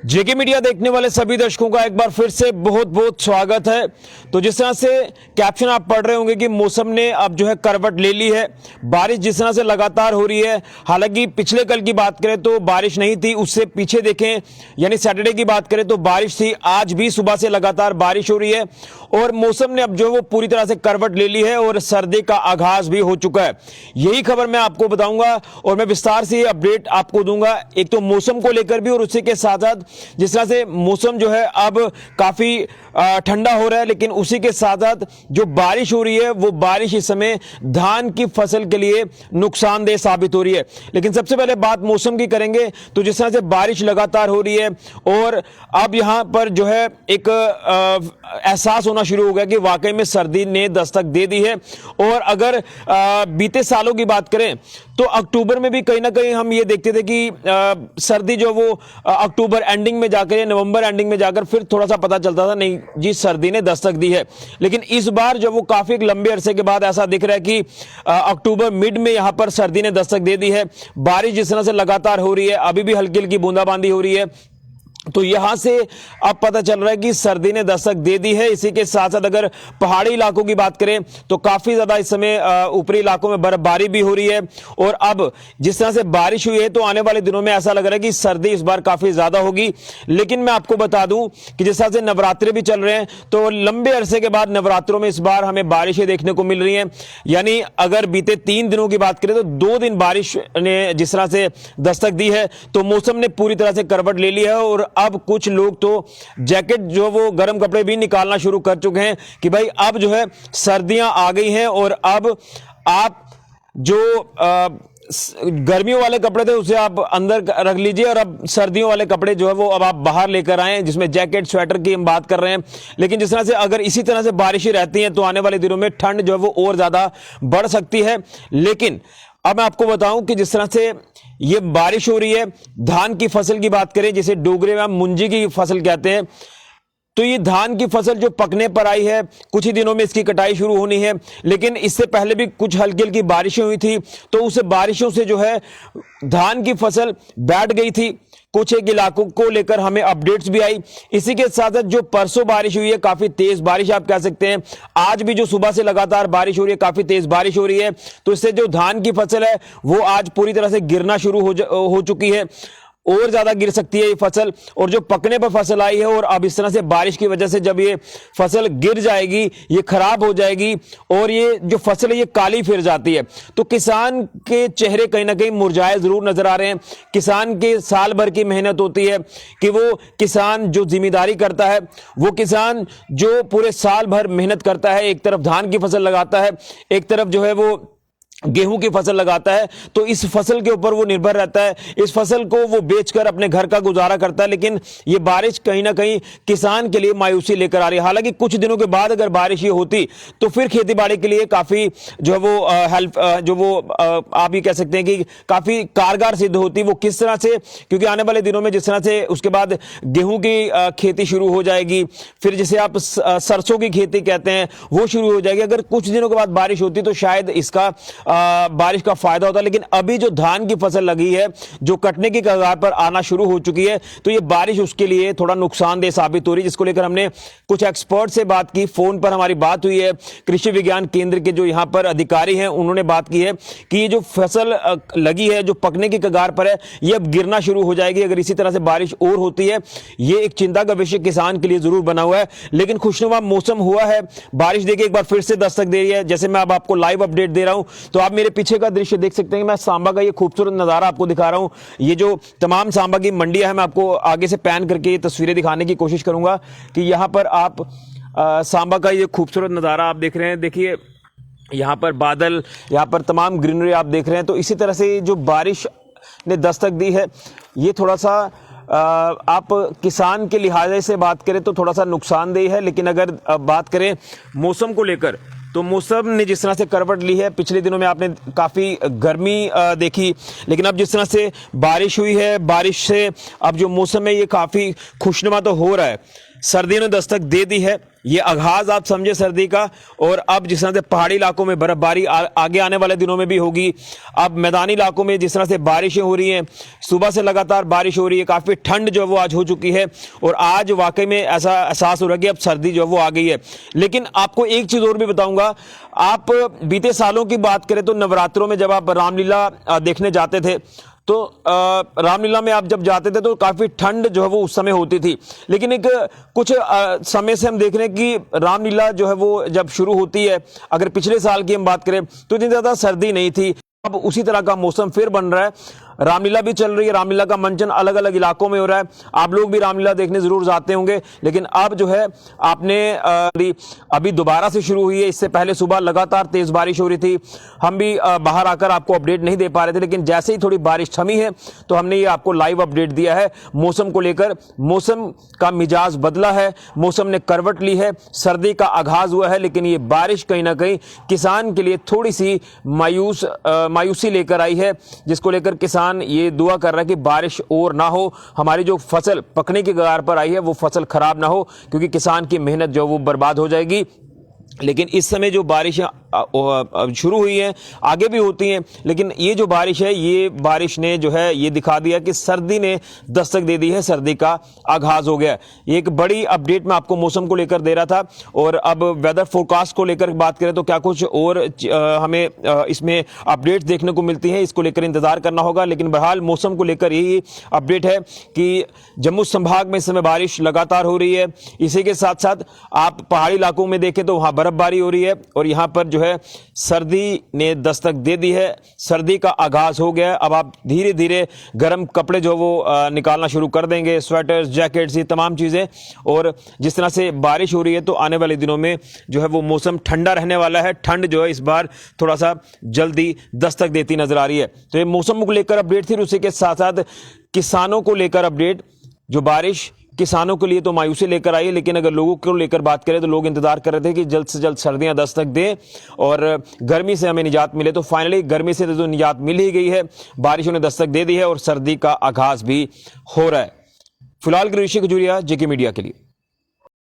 जेके media देखने वाले सभी दर्शकों का एक बार फिर से बहुत बहुत स्वागत है। तो जिस तरह से कैप्शन आप पढ़ रहे होंगे कि मौसम ने अब जो है करवट ले ली है, बारिश जिस तरह से लगातार हो रही है। हालांकि पिछले कल की बात करें तो बारिश नहीं थी, उससे पीछे देखें यानी सैटरडे की बात करें तो बारिश थी। आज भी सुबह से लगातार बारिश हो रही है और मौसम ने अब जो है वो पूरी तरह से करवट ले ली है और सर्दी का आगाज भी हो चुका है। यही खबर मैं आपको बताऊंगा और मैं विस्तार से अपडेट आपको दूंगा, एक तो मौसम को लेकर भी और उसी के साथ साथ जिस तरह से मौसम जो है अब काफी ठंडा हो रहा है, लेकिन उसी के साथ साथ जो बारिश हो रही है वो बारिश इस समय धान की फसल के लिए नुकसानदेह साबित हो रही है। लेकिन सबसे पहले बात मौसम की करेंगे तो जिस तरह से बारिश लगातार हो रही है और अब यहां पर जो है एक एहसास होना शुरू हो गया कि वाकई में सर्दी ने दस्तक दे दी है। और अगर बीते सालों की बात करें तो अक्टूबर में भी कहीं ना कहीं हम ये देखते थे कि सर्दी जो वो अक्टूबर एंडिंग में जाकर या नवंबर एंडिंग में जाकर फिर थोड़ा सा पता चलता था नहीं जी सर्दी ने दस्तक दी है। लेकिन इस बार जो वो काफी एक लंबे अरसे के बाद ऐसा दिख रहा है कि अक्टूबर मिड में यहां पर सर्दी ने दस्तक दे दी है। बारिश जिस तरह से लगातार हो रही है, अभी भी हल्की हल्की बूंदाबांदी हो रही है, तो यहां से अब पता चल रहा है कि सर्दी ने दस्तक दे दी है। इसी के साथ साथ अगर पहाड़ी इलाकों की बात करें तो काफी ज्यादा इस समय ऊपरी इलाकों में बर्फबारी भी हो रही है। और अब जिस तरह से बारिश हुई है तो आने वाले दिनों में ऐसा लग रहा है कि सर्दी इस बार काफी ज्यादा होगी। लेकिन मैं आपको बता दूं कि जिस तरह से नवरात्रे भी चल रहे हैं तो लंबे अरसे के बाद नवरात्रों में इस बार हमें बारिशें देखने को मिल रही हैं। यानी अगर बीते 3 दिनों की बात करें तो 2 दिन बारिश ने जिस तरह से दस्तक दी है तो मौसम ने पूरी तरह से करवट ले ली है। और अब कुछ लोग तो जैकेट जो वो गर्म कपड़े भी निकालना शुरू कर चुके हैं कि भाई अब जो है सर्दियां आ गई हैं और अब आप जो गर्मियों वाले कपड़े थे उसे आप अंदर रख लीजिए और अब सर्दियों वाले कपड़े जो है वो अब आप बाहर लेकर आए, जिसमें जैकेट स्वेटर की हम बात कर रहे हैं। लेकिन जिस तरह से अगर इसी तरह से बारिशें रहती हैं तो आने वाले दिनों में ठंड जो है वो और ज्यादा बढ़ सकती है। लेकिन अब मैं आपको बताऊं कि जिस तरह से ये बारिश हो रही है, धान की फसल की बात करें जिसे डोगरे में हम मुंजी की फसल कहते हैं, तो ये धान की फसल जो पकने पर आई है, कुछ ही दिनों में इसकी कटाई शुरू होनी है। लेकिन इससे पहले भी कुछ हल्की हल्की बारिशें हुई थी तो उस बारिशों से जो है धान की फसल बैठ गई थी। कुछ एक इलाकों को लेकर हमें अपडेट्स भी आई। इसी के साथ साथ जो परसों बारिश हुई है, काफी तेज बारिश आप कह सकते हैं, आज भी जो सुबह से लगातार बारिश हो रही है, काफी तेज बारिश हो रही है, तो इससे जो धान की फसल है वो आज पूरी तरह से गिरना शुरू हो चुकी है। और ज्यादा गिर सकती है ये फसल। और जो पकने पर फसल आई है और अब इस तरह से बारिश की वजह से जब ये फसल गिर जाएगी, ये खराब हो जाएगी और ये जो फसल है ये काली फिर जाती है, तो किसान के चेहरे कहीं ना कहीं मुरझाए जरूर नजर आ रहे हैं। किसान के साल भर की मेहनत होती है कि वो किसान जो जिम्मेदारी करता है, वो किसान जो पूरे साल भर मेहनत करता है, एक तरफ धान की फसल लगाता है, एक तरफ जो है वो गेहूं की फसल लगाता है, तो इस फसल के ऊपर वो निर्भर रहता है, इस फसल को वो बेचकर अपने घर का गुजारा करता है। लेकिन ये बारिश कहीं ना कहीं किसान के लिए मायूसी लेकर आ रही है। हालांकि कुछ दिनों के बाद अगर बारिश ये होती तो फिर खेती बाड़ी के लिए काफी जो है वो हेल्प जो वो आप ये कह सकते हैं कि काफी कारगर सिद्ध होती। वो किस तरह से, क्योंकि आने वाले दिनों में जिस तरह से उसके बाद गेहूं की खेती शुरू हो जाएगी, फिर जिसे आप सरसों की खेती कहते हैं वो शुरू हो जाएगी। अगर कुछ दिनों के बाद बारिश होती तो शायद इसका बारिश का फायदा होता। लेकिन अभी जो धान की फसल लगी है, जो कटने की कगार पर आना शुरू हो चुकी है, तो ये बारिश उसके लिए थोड़ा नुकसानदेह साबित हो रही है, जिसको लेकर हमने कुछ एक्सपर्ट से बात की। फोन पर हमारी बात हुई है, कृषि विज्ञान केंद्र के जो यहां पर अधिकारी हैं उन्होंने बात की है कि ये जो फसल लगी है, जो पकने की कगार पर है, ये अब गिरना शुरू हो जाएगी अगर इसी तरह से बारिश और होती है। ये एक चिंता का विषय किसान के लिए जरूर बना हुआ है। लेकिन खुशनुमा मौसम हुआ है, बारिश देखिए एक बार फिर से दस्तक दे रही है। जैसे मैं अब आपको लाइव अपडेट दे रहा हूं तो आप मेरे पीछे का दृश्य देख सकते हैं कि मैं सांबा का ये खूबसूरत नजारा आपको दिखा रहा हूं। ये जो तमाम सांबा की मंडियां हैं, मैं आपको आगे से पैन करके ये तस्वीरें दिखाने की कोशिश करूंगा कि यहां पर आप सांबा का ये खूबसूरत नजारा आप देख रहे हैं। देखिए यहां पर बादल, यहां पर तमाम ग्रीनरी आप देख रहे हैं। तो इसी तरह से जो बारिश ने दस्तक दी है ये थोड़ा सा आप किसान के लिहाजे से बात करें तो थोड़ा सा नुकसानदेह है। लेकिन अगर बात करें मौसम को लेकर तो मौसम ने जिस तरह से करवट ली है, पिछले दिनों में आपने काफ़ी गर्मी देखी, लेकिन अब जिस तरह से बारिश हुई है, बारिश से अब जो मौसम है ये काफ़ी खुशनुमा तो हो रहा है। सर्दी ने दस्तक दे दी है ये आगाज आप समझे सर्दी का। और अब जिस तरह से पहाड़ी इलाकों में बर्फबारी आगे आने वाले दिनों में भी होगी। अब मैदानी इलाकों में जिस तरह से बारिशें हो रही हैं, सुबह से लगातार बारिश हो रही है, काफ़ी ठंड जो है वो आज हो चुकी है और आज वाकई में ऐसा एहसास हो रहा है कि अब सर्दी जो है वो आ गई है। लेकिन आपको एक चीज़ और भी बताऊंगा, आप बीते सालों की बात करें तो नवरात्रों में जब आप रामलीला देखने जाते थे तो रामलीला में आप जब जाते थे तो काफ़ी ठंड जो है वो उस समय होती थी। लेकिन एक कुछ समय से हम देख रहे हैं कि रामलीला जो है वो जब शुरू होती है, अगर पिछले साल की हम बात करें तो इतनी ज़्यादा सर्दी नहीं थी। अब उसी तरह का मौसम फिर बन रहा है। रामलीला भी चल रही है, रामलीला का मंचन अलग अलग इलाकों में हो रहा है। आप लोग भी रामलीला देखने जरूर जाते होंगे। लेकिन अब जो है आपने अभी दोबारा से शुरू हुई है। इससे पहले सुबह लगातार तेज बारिश हो रही थी। हम भी बाहर आकर आपको अपडेट नहीं दे पा रहे थे, लेकिन जैसे ही थोड़ी बारिश थमी है तो हमने ये आपको लाइव अपडेट दिया है मौसम को लेकर। मौसम का मिजाज बदला है, मौसम ने करवट ली है, सर्दी का आगाज हुआ है। लेकिन ये बारिश कहीं ना कहीं किसान के लिए थोड़ी सी मायूसी लेकर आई है, जिसको लेकर किसान ये दुआ कर रहा है कि बारिश और ना हो, हमारी जो फसल पकने की कगार पर आई है वो फसल खराब ना हो, क्योंकि किसान की मेहनत जो वो बर्बाद हो जाएगी। लेकिन इस समय जो बारिशें शुरू हुई हैं, आगे भी होती हैं, लेकिन ये जो बारिश है, ये बारिश ने जो है ये दिखा दिया कि सर्दी ने दस्तक दे दी है, सर्दी का आगाज हो गया। ये एक बड़ी अपडेट मैं आपको मौसम को लेकर दे रहा था। और अब वेदर फोरकास्ट को लेकर बात करें तो क्या कुछ और हमें इसमें अपडेट्स देखने को मिलती हैं, इसको लेकर इंतजार करना होगा। लेकिन बहरहाल मौसम को लेकर यही अपडेट है कि जम्मू संभाग में इस समय बारिश लगातार हो रही है। इसी के साथ साथ आप पहाड़ी इलाकों में देखें तो वहां बर्फबारी हो रही है और यहां पर जो है सर्दी ने दस्तक दे दी है, सर्दी का आगाज हो गया है। अब आप धीरे धीरे गर्म कपड़े जो वो निकालना शुरू कर देंगे, स्वेटर्स, जैकेट्स, ये तमाम चीजें। और जिस तरह से बारिश हो रही है तो आने वाले दिनों में जो है वो मौसम ठंडा रहने वाला है। ठंड जो है इस बार थोड़ा सा जल्दी दस्तक देती नजर आ रही है। तो ये मौसम को लेकर अपडेट थी। उसी के साथ साथ किसानों को लेकर अपडेट, जो बारिश किसानों के लिए तो मायूसी लेकर आई है, लेकिन अगर लोगों को लेकर बात करें तो लोग इंतजार कर रहे थे कि जल्द से जल्द सर्दियां दस्तक दें और गर्मी से हमें निजात मिले। तो फाइनली गर्मी से तो निजात मिल ही गई है, बारिशों ने दस्तक दे दी है और सर्दी का आगाज भी हो रहा है। फिलहाल ऋषि खजूरिया, जेके मीडिया के लिए।